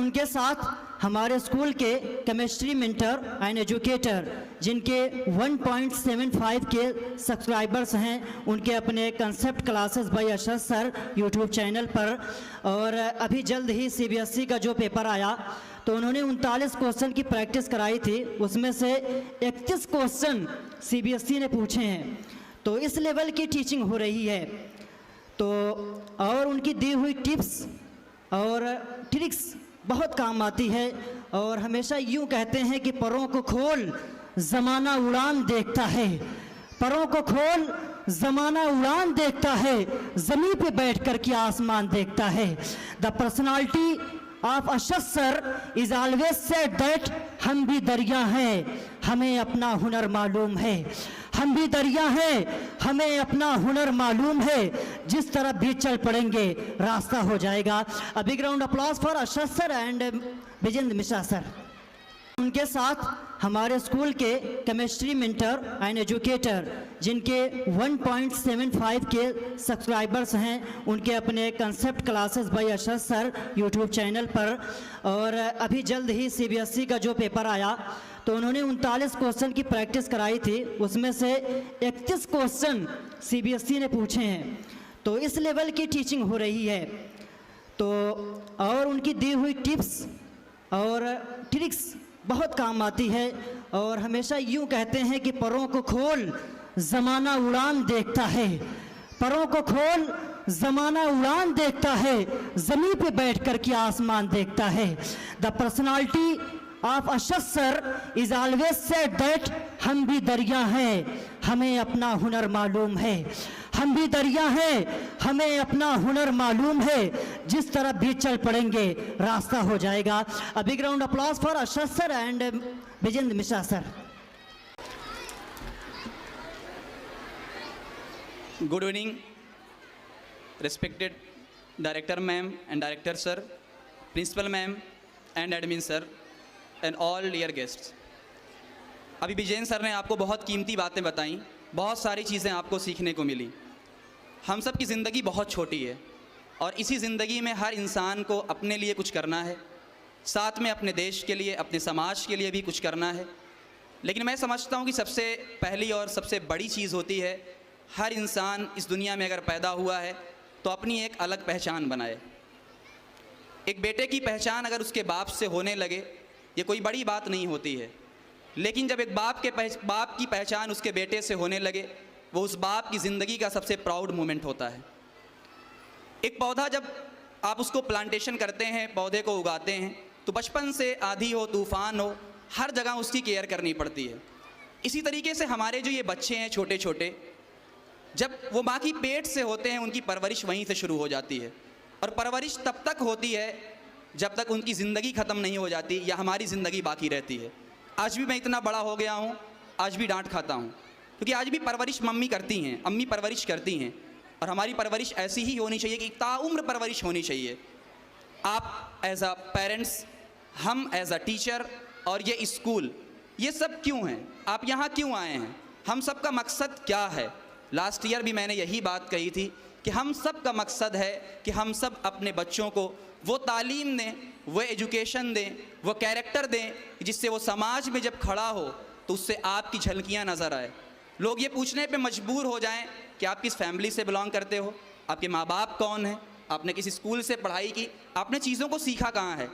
उनके साथ हमारे स्कूल के केमिस्ट्री मेंटर एंड एजुकेटर जिनके 1.75 के सब्सक्राइबर्स हैं, उनके अपने concept classes bye Ashraf sir YouTube channel पर। और अभी जल्द ही सीबीएसई का जो पेपर आया तो उन्होंने 39 क्वेश्चन की प्रैक्टिस कराई थी, उसमें से 31 क्वेश्चन सीबीएसई ने पूछे हैं। तो इस लेवल की टीचिंग हो रही है। तो और उनकी दी हुई टिप्स और ट्रिक्स बहुत काम आती है। और हमेशा यूँ कहते हैं कि परों को खोल ज़माना उड़ान देखता है, परों को खोल ज़माना उड़ान देखता है, ज़मीन पे बैठ कर के आसमान देखता है। The personality of Ashraf sir is always said that हम भी दरिया हैं, हमें अपना हुनर मालूम है। हम भी दरिया हैं, हमें अपना हुनर मालूम है, जिस तरफ भी चल पड़ेंगे रास्ता हो जाएगा। A big round applause for Ashraf sir and Vijendra Mishra sir. उनके साथ हमारे स्कूल के केमिस्ट्री मेंटर एंड एजुकेटर जिनके 1.75 के सब्सक्राइबर्स हैं, उनके अपने concept classes bye Ashraf sir YouTube channel पर। और अभी जल्द ही सीबीएसई का जो पेपर आया तो उन्होंने 39 क्वेश्चन की प्रैक्टिस कराई थी, उसमें से 31 क्वेश्चन सीबीएसई ने पूछे हैं। तो इस लेवल की टीचिंग हो रही है। तो और उनकी दी हुई टिप्स और ट्रिक्स बहुत काम आती है। और हमेशा यूँ कहते हैं कि परों को खोल ज़माना उड़ान देखता है, परों को खोल ज़माना उड़ान देखता है, ज़मीन पे बैठ कर के आसमान देखता है। The personality of Ashraf sir is always said that हम भी दरिया हैं, हमें अपना हुनर मालूम है। हम भी दरिया हैं, हमें अपना हुनर मालूम है, जिस तरफ भी चल पड़ेंगे रास्ता हो जाएगा। A big round applause for Ashraf sir and Vijendra Mishra sir. Good evening respected director ma'am and director sir, principal ma'am and admin sir and all dear guests। अभी विजेंद्र सर ने आपको बहुत कीमती बातें बताई, बहुत सारी चीज़ें आपको सीखने को मिली। हम सब की ज़िंदगी बहुत छोटी है और इसी ज़िंदगी में हर इंसान को अपने लिए कुछ करना है, साथ में अपने देश के लिए, अपने समाज के लिए भी कुछ करना है। लेकिन मैं समझता हूँ कि सबसे पहली और सबसे बड़ी चीज़ होती है, हर इंसान इस दुनिया में अगर पैदा हुआ है तो अपनी एक अलग पहचान बनाए। एक बेटे की पहचान अगर उसके बाप से होने लगे, ये कोई बड़ी बात नहीं होती है। लेकिन जब एक बाप की पहचान उसके बेटे से होने लगे, वो उस बाप की ज़िंदगी का सबसे प्राउड मोमेंट होता है। एक पौधा जब आप उसको प्लांटेशन करते हैं, पौधे को उगाते हैं, तो बचपन से आंधी हो, तूफ़ान हो, हर जगह उसकी केयर करनी पड़ती है। इसी तरीके से हमारे जो ये बच्चे हैं छोटे छोटे, जब वो माँ की पेट से होते हैं, उनकी परवरिश वहीं से शुरू हो जाती है। और परवरिश तब तक होती है जब तक उनकी ज़िंदगी ख़त्म नहीं हो जाती या हमारी ज़िंदगी बाकी रहती है। आज भी मैं इतना बड़ा हो गया हूँ, आज भी डांट खाता हूँ, क्योंकि आज भी परवरिश मम्मी करती हैं, अम्मी परवरिश करती हैं। और हमारी परवरिश ऐसी ही होनी चाहिए कि ताउम्र परवरिश होनी चाहिए। आप एज अ पेरेंट्स, हम एज अ टीचर और ये स्कूल, ये सब क्यों हैं? आप यहाँ क्यों आए हैं? हम सब का मकसद क्या है? लास्ट ईयर भी मैंने यही बात कही थी कि हम सब का मकसद है कि हम सब अपने बच्चों को वो तालीम दें, वो एजुकेशन दें, वो कैरेक्टर दें, जिससे वो समाज में जब खड़ा हो तो उससे आपकी झलकियाँ नज़र आए। लोग ये पूछने पे मजबूर हो जाएं कि आप किस फैमिली से बिलोंग करते हो, आपके माँ बाप कौन हैं, आपने किसी स्कूल से पढ़ाई की, आपने चीज़ों को सीखा कहाँ है।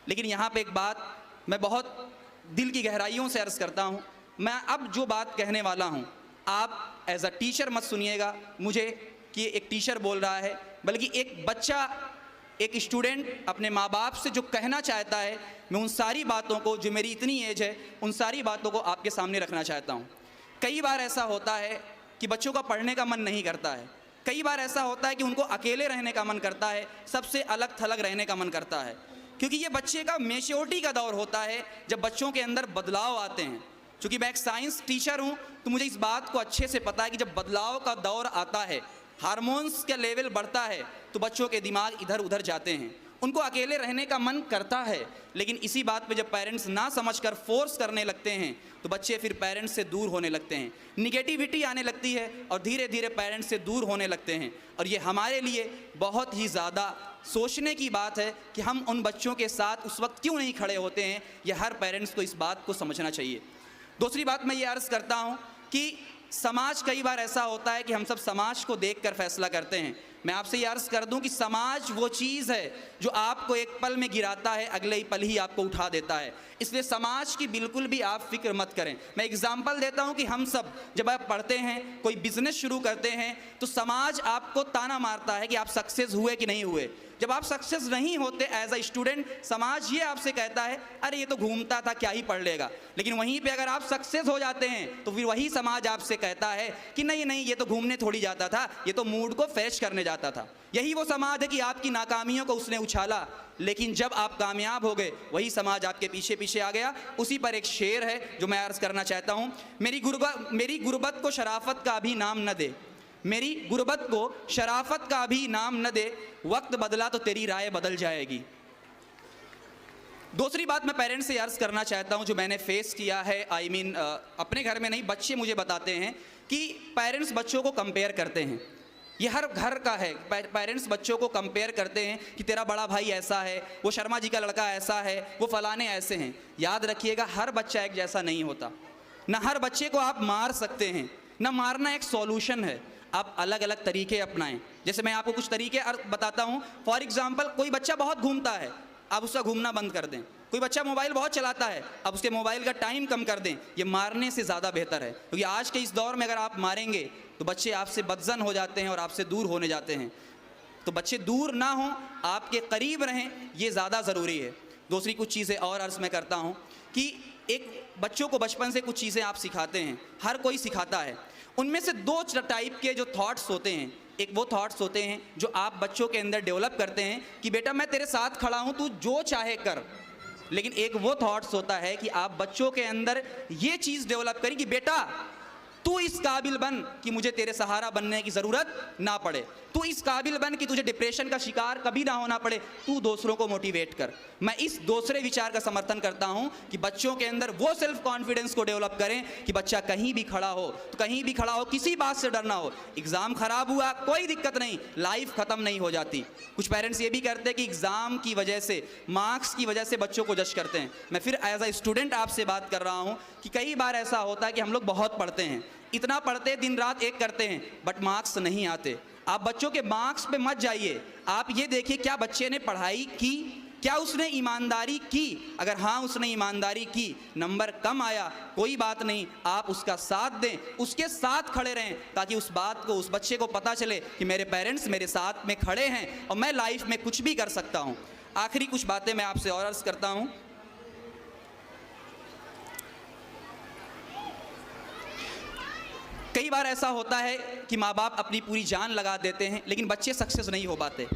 लेकिन यहाँ पे एक बात मैं बहुत दिल की गहराइयों से अर्ज़ करता हूँ। मैं अब जो बात कहने वाला हूँ, आप एज अ टीचर मत सुनिएगा मुझे कि एक टीचर बोल रहा है, बल्कि एक बच्चा, एक स्टूडेंट अपने माँ बाप से जो कहना चाहता है, मैं उन सारी बातों को, जो मेरी इतनी एज है, उन सारी बातों को आपके सामने रखना चाहता हूँ। कई बार ऐसा होता है कि बच्चों का पढ़ने का मन नहीं करता है, कई बार ऐसा होता है कि उनको अकेले रहने का मन करता है, सबसे अलग थलग रहने का मन करता है, क्योंकि ये बच्चे का मैच्योरिटी का दौर होता है जब बच्चों के अंदर बदलाव आते हैं। चूँकि मैं एक साइंस टीचर हूँ तो मुझे इस बात को अच्छे से पता है कि जब बदलाव का दौर आता है, हार्मोन्स का लेवल बढ़ता है, तो बच्चों के दिमाग इधर उधर जाते हैं। उनको अकेले रहने का मन करता है, लेकिन इसी बात पे जब पेरेंट्स ना समझकर फोर्स करने लगते हैं तो बच्चे फिर पेरेंट्स से दूर होने लगते हैं, निगेटिविटी आने लगती है और धीरे धीरे पेरेंट्स से दूर होने लगते हैं। और ये हमारे लिए बहुत ही ज़्यादा सोचने की बात है कि हम उन बच्चों के साथ उस वक्त क्यों नहीं खड़े होते हैं। ये हर पेरेंट्स को इस बात को समझना चाहिए। दूसरी बात मैं ये अर्ज़ करता हूँ कि समाज कई बार ऐसा होता है कि हम सब समाज को देखकर फैसला करते हैं। मैं आपसे ये अर्ज़ कर दूं कि समाज वो चीज़ है जो आपको एक पल में गिराता है, अगले ही पल ही आपको उठा देता है। इसलिए समाज की बिल्कुल भी आप फिक्र मत करें। मैं एग्जांपल देता हूं कि हम सब जब आप पढ़ते हैं, कोई बिजनेस शुरू करते हैं, तो समाज आपको ताना मारता है कि आप सक्सेस हुए कि नहीं हुए। जब आप सक्सेस नहीं होते एज अ स्टूडेंट, समाज ये आपसे कहता है अरे ये तो घूमता था, क्या ही पढ़ लेगा। लेकिन वहीं पे अगर आप सक्सेस हो जाते हैं तो फिर वही समाज आपसे कहता है कि नहीं नहीं, ये तो घूमने थोड़ी जाता था, ये तो मूड को फ्रेश करने जाता था। यही वो समाज है कि आपकी नाकामियों को उसने उछाला, लेकिन जब आप कामयाब हो गए वही समाज आपके पीछे पीछे आ गया। उसी पर एक शेर है जो मैं अर्ज़ करना चाहता हूँ। मेरी गुर्बत को शराफत का अभी नाम न दे, मेरी गुर्बत को शराफत का भी नाम न दे, वक्त बदला तो तेरी राय बदल जाएगी। दूसरी बात मैं पेरेंट्स से अर्ज़ करना चाहता हूं जो मैंने फेस किया है, अपने घर में नहीं, बच्चे मुझे बताते हैं कि पेरेंट्स बच्चों को कंपेयर करते हैं। ये हर घर का है, पेरेंट्स बच्चों को कंपेयर करते हैं कि तेरा बड़ा भाई ऐसा है, वो शर्मा जी का लड़का ऐसा है, वो फलाने ऐसे हैं। याद रखिएगा, हर बच्चा एक जैसा नहीं होता। ना हर बच्चे को आप मार सकते हैं, ना मारना एक सॉल्यूशन है। आप अलग अलग तरीके अपनाएं। जैसे मैं आपको कुछ तरीके बताता हूं। फॉर एग्जांपल, कोई बच्चा बहुत घूमता है, आप उसका घूमना बंद कर दें। कोई बच्चा मोबाइल बहुत चलाता है, अब उसके मोबाइल का टाइम कम कर दें। ये मारने से ज़्यादा बेहतर है, क्योंकि आज के इस दौर में अगर आप मारेंगे तो बच्चे आपसे बदजन हो जाते हैं और आपसे दूर होने जाते हैं। तो बच्चे दूर ना हों, आपके करीब रहें, ये ज़्यादा ज़रूरी है। दूसरी कुछ चीज़ें और अर्ज़ मैं करता हूँ कि एक बच्चों को बचपन से कुछ चीज़ें आप सिखाते हैं, हर कोई सिखाता है। उनमें से दो टाइप के जो थॉट्स होते हैं, एक वो थॉट्स होते हैं जो आप बच्चों के अंदर डेवलप करते हैं कि बेटा मैं तेरे साथ खड़ा हूं, तू जो चाहे कर। लेकिन एक वो थॉट्स होता है कि आप बच्चों के अंदर ये चीज़ डेवलप करें कि बेटा तू इस काबिल बन कि मुझे तेरे सहारा बनने की ज़रूरत ना पड़े, तू इस काबिल बन कि तुझे डिप्रेशन का शिकार कभी ना होना पड़े, तू दूसरों को मोटिवेट कर। मैं इस दूसरे विचार का समर्थन करता हूं कि बच्चों के अंदर वो सेल्फ कॉन्फिडेंस को डेवलप करें कि बच्चा कहीं भी खड़ा हो तो कहीं भी खड़ा हो, किसी बात से डरना हो। एग्ज़ाम खराब हुआ कोई दिक्कत नहीं, लाइफ ख़त्म नहीं हो जाती। कुछ पेरेंट्स ये भी करते हैं कि एग्ज़ाम की वजह से, मार्क्स की वजह से बच्चों को जज करते हैं। मैं फिर एज अ स्टूडेंट आपसे बात कर रहा हूँ कि कई बार ऐसा होता है कि हम लोग बहुत पढ़ते हैं, इतना पढ़ते दिन रात एक करते हैं, बट मार्क्स नहीं आते। आप बच्चों के मार्क्स पे मत जाइए, आप ये देखिए क्या बच्चे ने पढ़ाई की, क्या उसने ईमानदारी की। अगर हाँ उसने ईमानदारी की, नंबर कम आया, कोई बात नहीं, आप उसका साथ दें, उसके साथ खड़े रहें, ताकि उस बात को, उस बच्चे को पता चले कि मेरे पेरेंट्स मेरे साथ में खड़े हैं और मैं लाइफ में कुछ भी कर सकता हूँ। आखिरी कुछ बातें मैं आपसे और अर्ज़ करता हूँ। कई बार ऐसा होता है कि माँ बाप अपनी पूरी जान लगा देते हैं लेकिन बच्चे सक्सेस नहीं हो पाते।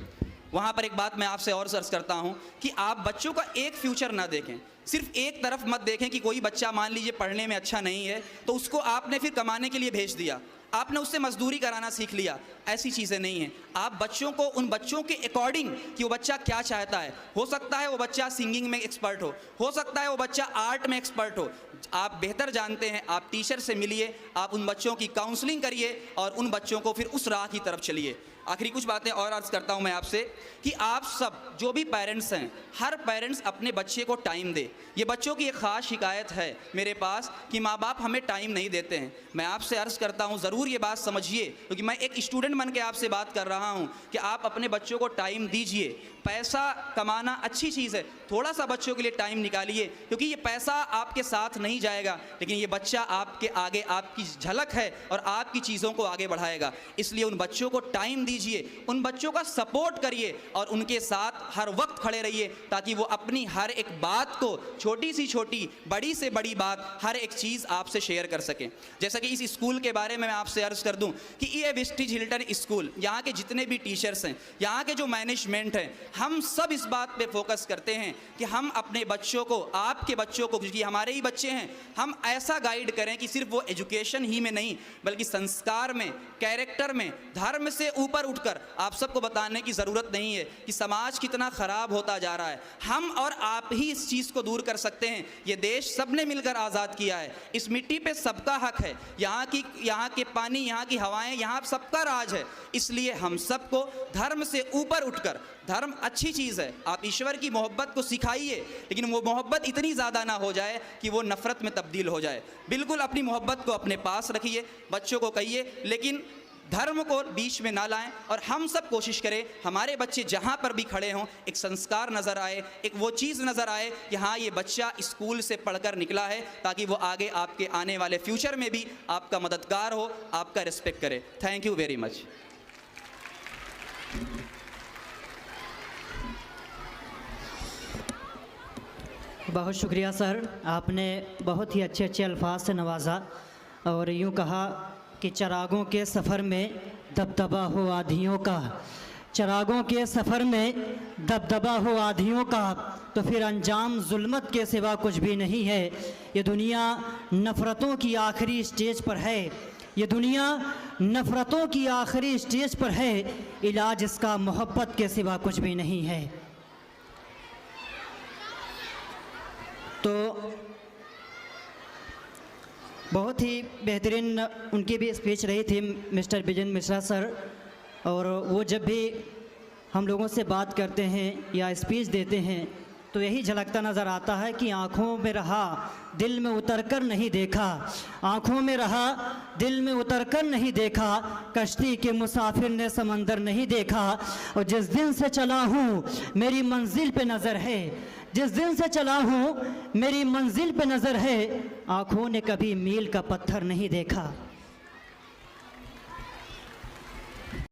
वहाँ पर एक बात मैं आपसे और सर्च करता हूँ कि आप बच्चों का एक फ्यूचर ना देखें, सिर्फ एक तरफ मत देखें कि कोई बच्चा मान लीजिए पढ़ने में अच्छा नहीं है तो उसको आपने फिर कमाने के लिए भेज दिया, आपने उससे मजदूरी कराना सीख लिया। ऐसी चीज़ें नहीं हैं। आप बच्चों को उन बच्चों के अकॉर्डिंग कि वो बच्चा क्या चाहता है, हो सकता है वो बच्चा सिंगिंग में एक्सपर्ट हो सकता है वो बच्चा आर्ट में एक्सपर्ट हो, आप बेहतर जानते हैं। आप टीचर से मिलिए, आप उन बच्चों की काउंसलिंग करिए और उन बच्चों को फिर उस राह की तरफ चलिए। आखिरी कुछ बातें और अर्ज़ करता हूं मैं आपसे कि आप सब जो भी पेरेंट्स हैं, हर पेरेंट्स अपने बच्चे को टाइम दे। ये बच्चों की एक ख़ास शिकायत है मेरे पास कि माँ बाप हमें टाइम नहीं देते हैं। मैं आपसे अर्ज़ करता हूं ज़रूर ये बात समझिए, क्योंकि मैं एक स्टूडेंट बन के आपसे बात कर रहा हूं कि आप अपने बच्चों को टाइम दीजिए। पैसा कमाना अच्छी चीज़ है, थोड़ा सा बच्चों के लिए टाइम निकालिए, क्योंकि ये पैसा आपके साथ नहीं जाएगा लेकिन ये बच्चा आपके आगे आपकी झलक है और आपकी चीज़ों को आगे बढ़ाएगा। इसलिए उन बच्चों को टाइम दीजिए, उन बच्चों का सपोर्ट करिए और उनके साथ हर वक्त खड़े रहिए, ताकि वो अपनी हर एक बात को, छोटी से छोटी, बड़ी से बड़ी बात, हर एक चीज़ आपसे शेयर कर सकें। जैसा कि इस स्कूल के बारे में मैं आपसे अर्ज़ कर दूं कि ये वेस्टिज हिल्टन स्कूल, यहाँ के जितने भी टीचर्स हैं, यहाँ के जो मैनेजमेंट है, हम सब इस बात पे फोकस करते हैं कि हम अपने बच्चों को, आपके बच्चों को, क्योंकि हमारे ही बच्चे हैं, हम ऐसा गाइड करें कि सिर्फ वो एजुकेशन ही में नहीं बल्कि संस्कार में, कैरेक्टर में, धर्म से ऊपर ऊपर उठकर आप सबको बताने की ज़रूरत नहीं है कि समाज कितना ख़राब होता जा रहा है। हम और आप ही इस चीज़ को दूर कर सकते हैं। ये देश सबने मिलकर आज़ाद किया है, इस मिट्टी पे सबका हक है, यहाँ के पानी, यहाँ की हवाएं, यहाँ सबका राज है। इसलिए हम सबको धर्म से ऊपर उठकर, धर्म अच्छी चीज़ है, आप ईश्वर की मोहब्बत को सिखाइए, लेकिन वो मोहब्बत इतनी ज़्यादा ना हो जाए कि वो नफ़रत में तब्दील हो जाए। बिल्कुल अपनी मोहब्बत को अपने पास रखिए, बच्चों को कहिए, लेकिन धर्म को बीच में ना लाएं। और हम सब कोशिश करें हमारे बच्चे जहाँ पर भी खड़े हों एक संस्कार नज़र आए, एक वो चीज़ नज़र आए कि हाँ ये बच्चा स्कूल से पढ़कर निकला है, ताकि वो आगे आपके आने वाले फ्यूचर में भी आपका मददगार हो, आपका रिस्पेक्ट करे। Thank you very much. बहुत शुक्रिया सर, आपने बहुत ही अच्छे अच्छे अल्फाज से नवाजा और यूँ कहा कि चिरागों के सफ़र में दबदबा हो आधियों का, चिरागों के सफ़र में दबदबा हो आधियों का, तो फिर अंजाम जुल्मत के सिवा कुछ भी नहीं है। ये दुनिया नफ़रतों की आखिरी स्टेज पर है, ये दुनिया नफ़रतों की आखिरी स्टेज पर है, इलाज इसका मोहब्बत के सिवा कुछ भी नहीं है। तो बहुत ही बेहतरीन उनकी भी स्पीच रही थी मिस्टर बिजन मिश्रा सर, और वो जब भी हम लोगों से बात करते हैं या स्पीच देते हैं तो यही झलकता नज़र आता है कि आँखों में रहा दिल में उतर कर नहीं देखा, आँखों में रहा दिल में उतर कर नहीं देखा, कश्ती के मुसाफिर ने समंदर नहीं देखा। और जिस दिन से चला हूँ मेरी मंजिल पे नज़र है, जिस दिन से चला हूँ मेरी मंजिल पे नज़र है, आँखों ने कभी मील का पत्थर नहीं देखा।